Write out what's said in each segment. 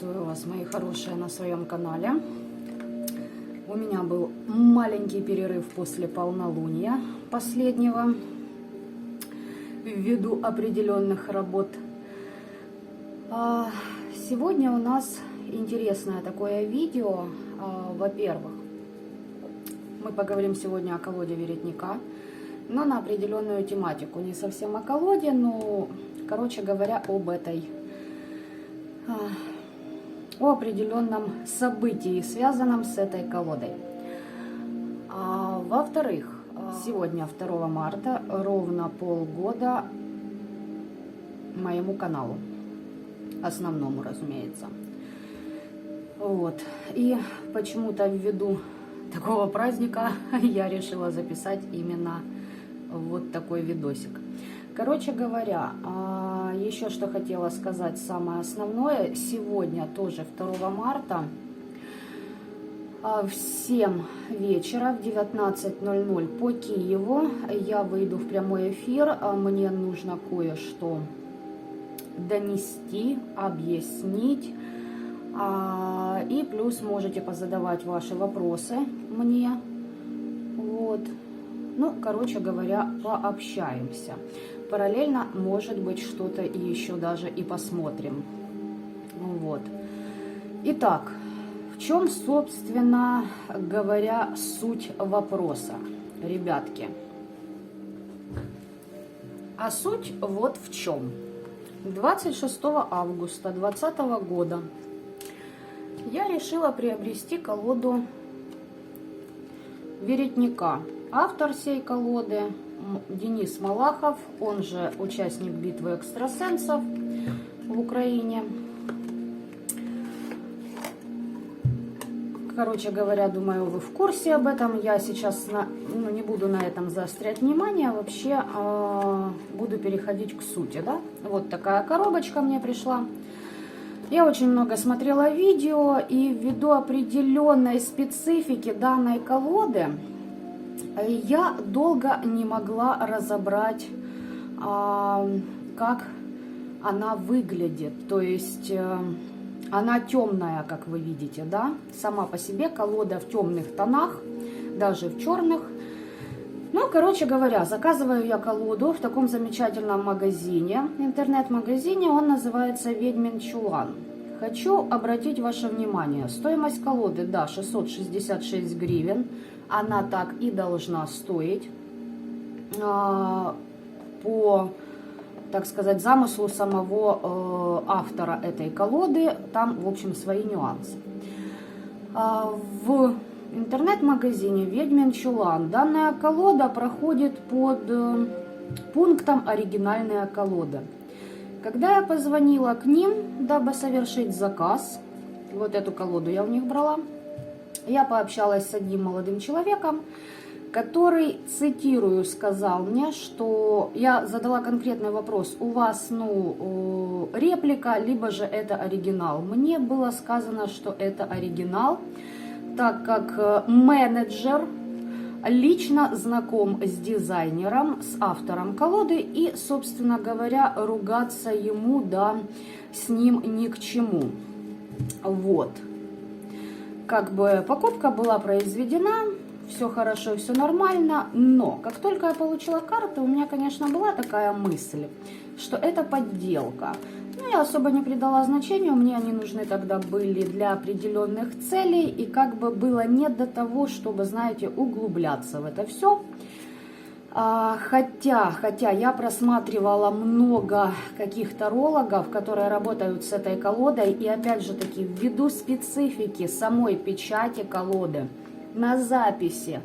Приветствую вас, мои хорошие, на своем канале. У меня был маленький перерыв после полнолуния последнего ввиду определенных работ. Сегодня у нас интересное такое видео. Во-первых, мы поговорим сегодня о колоде веретника, но на определенную тематику. Не совсем о колоде, но, короче говоря, о определенном событии, связанном с этой колодой. Во-вторых, сегодня 2 марта, ровно полгода моему каналу, основному, разумеется. Вот. И почему-то ввиду такого праздника я решила записать именно вот такой видосик. Короче говоря, еще что хотела сказать, самое основное. Сегодня тоже 2 марта в 7 вечера, в 19:00 по Киеву я выйду в прямой эфир. Мне нужно кое-что донести, объяснить. И плюс можете позадавать ваши вопросы мне. Вот. Ну, короче говоря, пообщаемся. Параллельно, может быть, что-то еще даже и посмотрим. Вот. Итак, в чем, собственно говоря, суть вопроса, ребятки? А суть вот в чем. 26 августа 2020 года я решила приобрести колоду веретника. Автор сей колоды Денис Малахов, он же участник битвы экстрасенсов в Украине. Короче говоря, думаю, вы в курсе об этом. Я сейчас не буду на этом заострять внимание, вообще буду переходить к сути. Да? Вот такая коробочка мне пришла. Я очень много смотрела видео, и ввиду определенной специфики данной колоды я долго не могла разобрать, как она выглядит. То есть она темная, как вы видите, да? Сама по себе колода в темных тонах, даже в черных. Ну, короче говоря, заказываю я колоду в таком замечательном магазине, интернет-магазине. Он называется «Ведьмин чулан». Хочу обратить ваше внимание. Стоимость колоды, да, 666 гривен. Она так и должна стоить по, так сказать, замыслу самого автора этой колоды. Там, в общем, свои нюансы. В интернет-магазине «Ведьмин чулан» данная колода проходит под пунктом «Оригинальная колода». Когда я позвонила к ним, дабы совершить заказ, вот эту колоду я у них брала, я пообщалась с одним молодым человеком, который, цитирую, сказал мне, что я задала конкретный вопрос: у вас, реплика, либо же это оригинал? Мне было сказано, что это оригинал, так как менеджер лично знаком с дизайнером, с автором колоды, и, собственно говоря, ругаться ему, да, с ним ни к чему. Вот. Как бы покупка была произведена, все хорошо, все нормально, но как только я получила карты, у меня, конечно, была такая мысль, что это подделка. Но я особо не придала значению, мне они нужны тогда были для определенных целей, и как бы было не до того, чтобы, знаете, углубляться в это все. Хотя я просматривала много каких-то роликов, которые работают с этой колодой, и опять же таки, ввиду специфики самой печати колоды, на записи,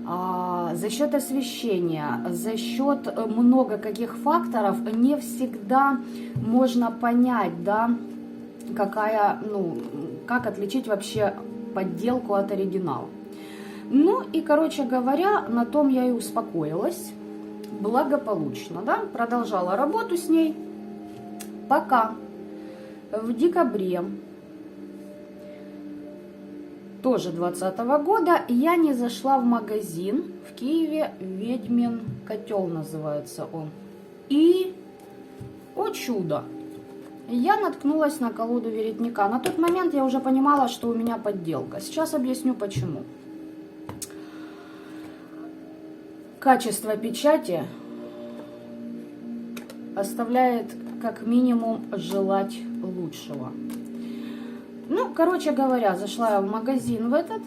за счет освещения, за счет много каких факторов, не всегда можно понять, да, как отличить вообще подделку от оригинала. Ну и, короче говоря, на том я и успокоилась благополучно, да, продолжала работу с ней, пока в декабре тоже 2020 года я не зашла в магазин в Киеве, «Ведьмин котел» называется он. И, о чудо, я наткнулась на колоду веретника. На тот момент я уже понимала, что у меня подделка. Сейчас объясню почему. Качество печати оставляет как минимум желать лучшего. Ну, короче говоря, зашла я в магазин в этот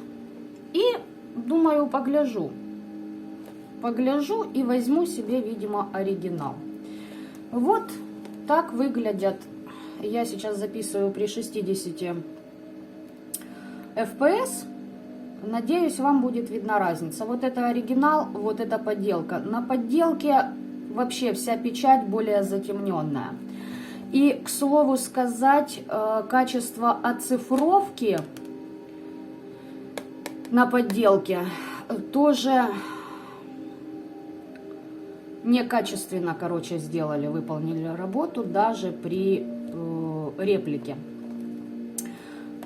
и думаю, погляжу и возьму себе, видимо, оригинал. Вот так выглядят. Я сейчас записываю при 60 FPS. Надеюсь, вам будет видна разница. Вот это оригинал, вот это подделка. На подделке вообще вся печать более затемненная. И, к слову сказать, качество оцифровки на подделке тоже некачественно, короче, сделали, выполнили работу даже при реплике.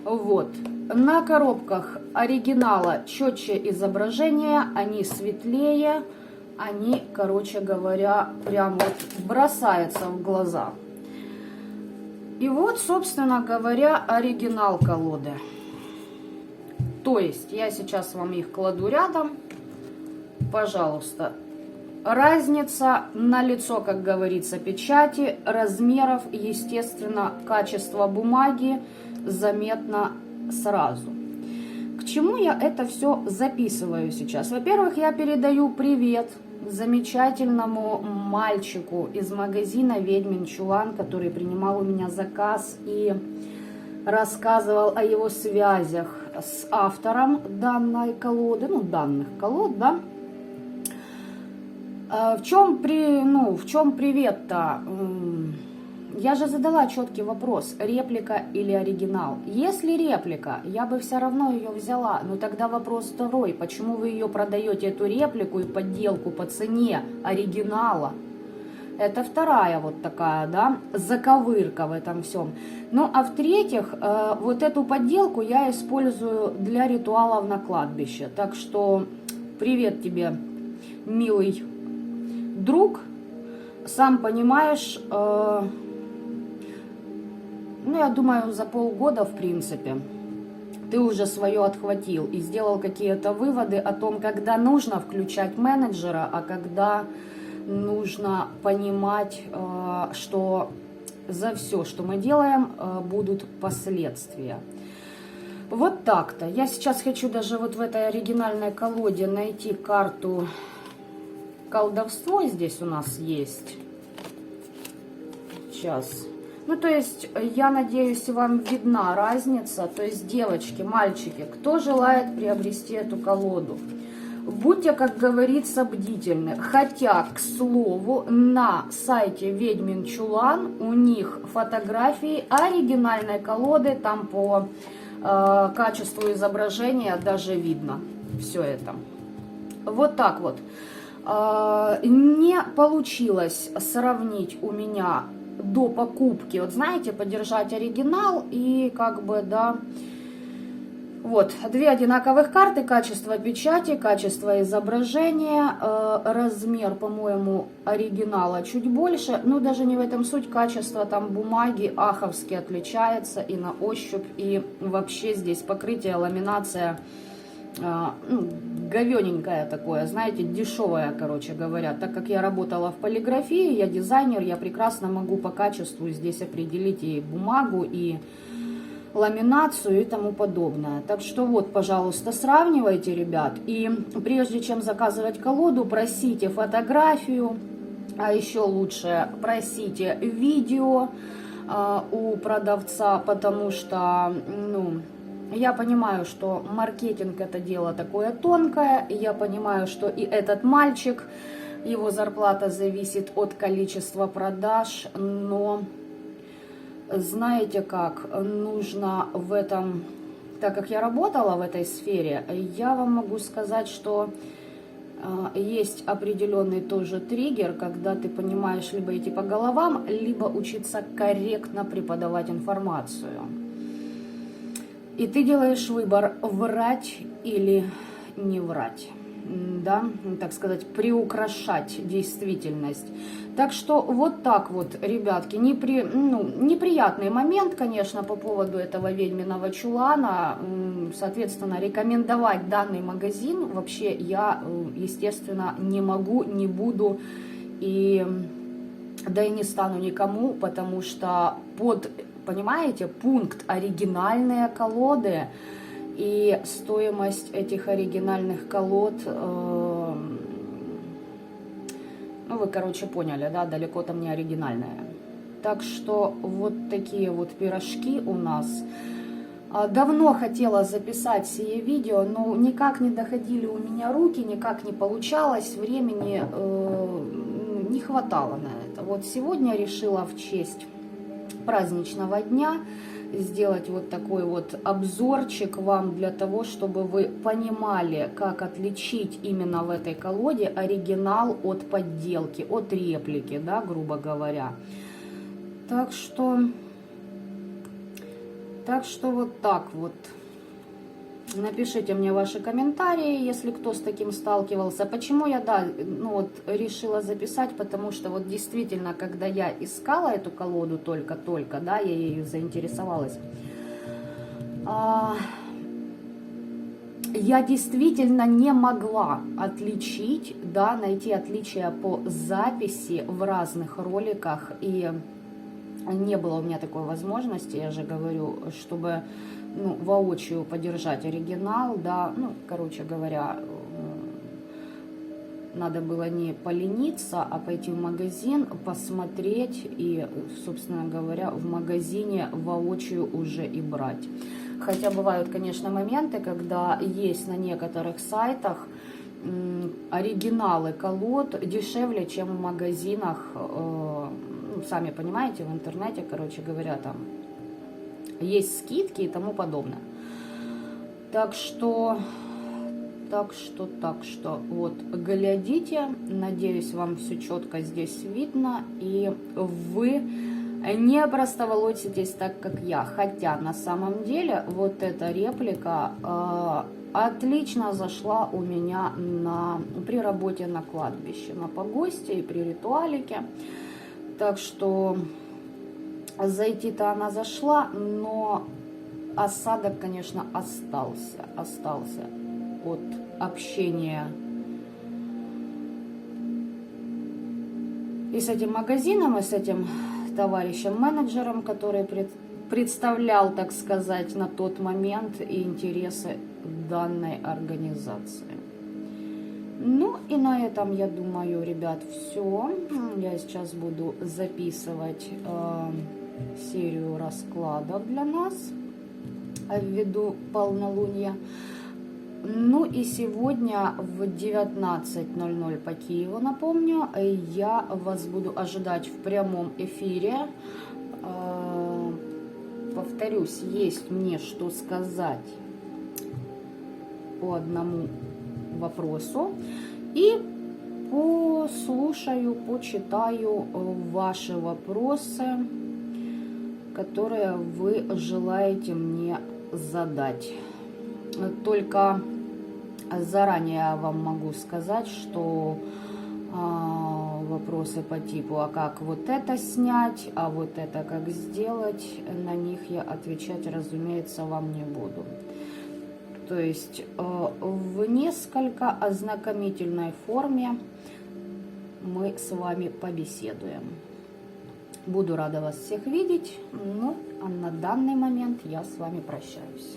Вот. На коробках оригинала четче изображение, они светлее, они, короче говоря, прям вот бросаются в глаза. И вот, собственно говоря, оригинал колоды. То есть, я сейчас вам их кладу рядом. Пожалуйста. Разница налицо, как говорится, печати, размеров, естественно, качество бумаги заметно сразу. К чему я это все записываю сейчас? Во-первых, я передаю привет замечательному мальчику из магазина «Ведьмин чулан», который принимал у меня заказ и рассказывал о его связях с автором данной колоды, ну, данных колод, да. В чем привет-то? Я же задала четкий вопрос, реплика или оригинал. Если реплика, я бы все равно ее взяла. Но тогда вопрос второй, почему вы ее продаете, эту реплику и подделку по цене оригинала? Это вторая вот такая, да, заковырка в этом всем. Ну, а в-третьих, вот эту подделку я использую для ритуалов на кладбище. Так что привет тебе, милый друг. Сам понимаешь, ну, я думаю, за полгода, в принципе, ты уже свое отхватил и сделал какие-то выводы о том, когда нужно включать менеджера, а когда нужно понимать, что за все, что мы делаем, будут последствия. Вот так-то. Я сейчас хочу даже вот в этой оригинальной колоде найти карту колдовство. Здесь у нас есть. Сейчас. Ну, то есть, я надеюсь, вам видна разница. То есть, девочки, мальчики, кто желает приобрести эту колоду, будьте, как говорится, бдительны. Хотя, к слову, на сайте «Ведьмин чулан» у них фотографии оригинальной колоды. Там по качеству изображения даже видно все это. Вот так вот. Не получилось сравнить у меня до покупки, вот знаете, подержать оригинал и как бы, да, вот, две одинаковых карты, качество печати, качество изображения, размер, по-моему, оригинала чуть больше, но даже не в этом суть, качество там бумаги аховски отличается и на ощупь, и вообще здесь покрытие, ламинация, ну, говененькое такое, знаете, дешевое, короче говоря. Так как я работала в полиграфии, я дизайнер, я прекрасно могу по качеству здесь определить и бумагу, и ламинацию и тому подобное. Так что вот, пожалуйста, сравнивайте, ребят. И прежде чем заказывать колоду, просите фотографию, а еще лучше просите видео у продавца, потому что, ну, я понимаю, что маркетинг это дело такое тонкое, я понимаю, что и этот мальчик, его зарплата зависит от количества продаж, но знаете как, нужно в этом, так как я работала в этой сфере, я вам могу сказать, что есть определенный тоже триггер, когда ты понимаешь либо идти по головам, либо учиться корректно преподавать информацию. И ты делаешь выбор, врать или не врать. да, так сказать, приукрашать действительность. Так что вот так вот, ребятки, неприятный момент, конечно, по поводу этого ведьминого чулана. Соответственно, рекомендовать данный магазин вообще я, естественно, не могу, не буду, да и не стану никому, потому что понимаете, пункт оригинальные колоды. И стоимость этих оригинальных колод, вы, короче, поняли, да, далеко там не оригинальная. Так что вот такие вот пирожки у нас. Давно хотела записать сие видео, но никак не доходили у меня руки, никак не получалось, времени не хватало на это. Вот сегодня решила в честь праздничного дня сделать вот такой вот обзорчик вам, для того, чтобы вы понимали, как отличить именно в этой колоде оригинал от подделки, от реплики, да, грубо говоря. Так что вот так вот. Напишите мне ваши комментарии, если кто с таким сталкивался. Почему я, решила записать, потому что вот действительно, когда я искала эту колоду только-только, да, я ею заинтересовалась, я действительно не могла отличить, да, найти отличия по записи в разных роликах, и не было у меня такой возможности, я же говорю, чтобы воочию подержать оригинал, да, короче говоря, надо было не полениться, а пойти в магазин, посмотреть и, собственно говоря, в магазине воочию уже и брать. Хотя бывают, конечно, моменты, когда есть на некоторых сайтах оригиналы колод дешевле, чем в магазинах, сами понимаете, в интернете, короче говоря, там есть скидки и тому подобное. Так что, вот, глядите, надеюсь, вам все четко здесь видно, и вы не опростоволоситесь так, как я. Хотя, на самом деле, вот эта реплика отлично зашла у меня при работе на кладбище, на погосте и при ритуалике. Так что зайти-то она зашла, но осадок, конечно, остался от общения и с этим магазином, и с этим товарищем-менеджером, который представлял, так сказать, на тот момент и интересы данной организации. Ну и на этом, я думаю, ребят, все. Я сейчас буду записывать серию раскладов для нас ввиду полнолуния. Ну и сегодня в 19:00 по Киеву, напомню, я вас буду ожидать в прямом эфире. Повторюсь, есть мне что сказать по одному вопросу. И послушаю, почитаю ваши вопросы, которые вы желаете мне задать. Только заранее вам могу сказать, что вопросы по типу, а как вот это снять, а вот это как сделать, на них я отвечать, разумеется, вам не буду. То есть в несколько ознакомительной форме мы с вами побеседуем. Буду рада вас всех видеть. Ну, а на данный момент я с вами прощаюсь.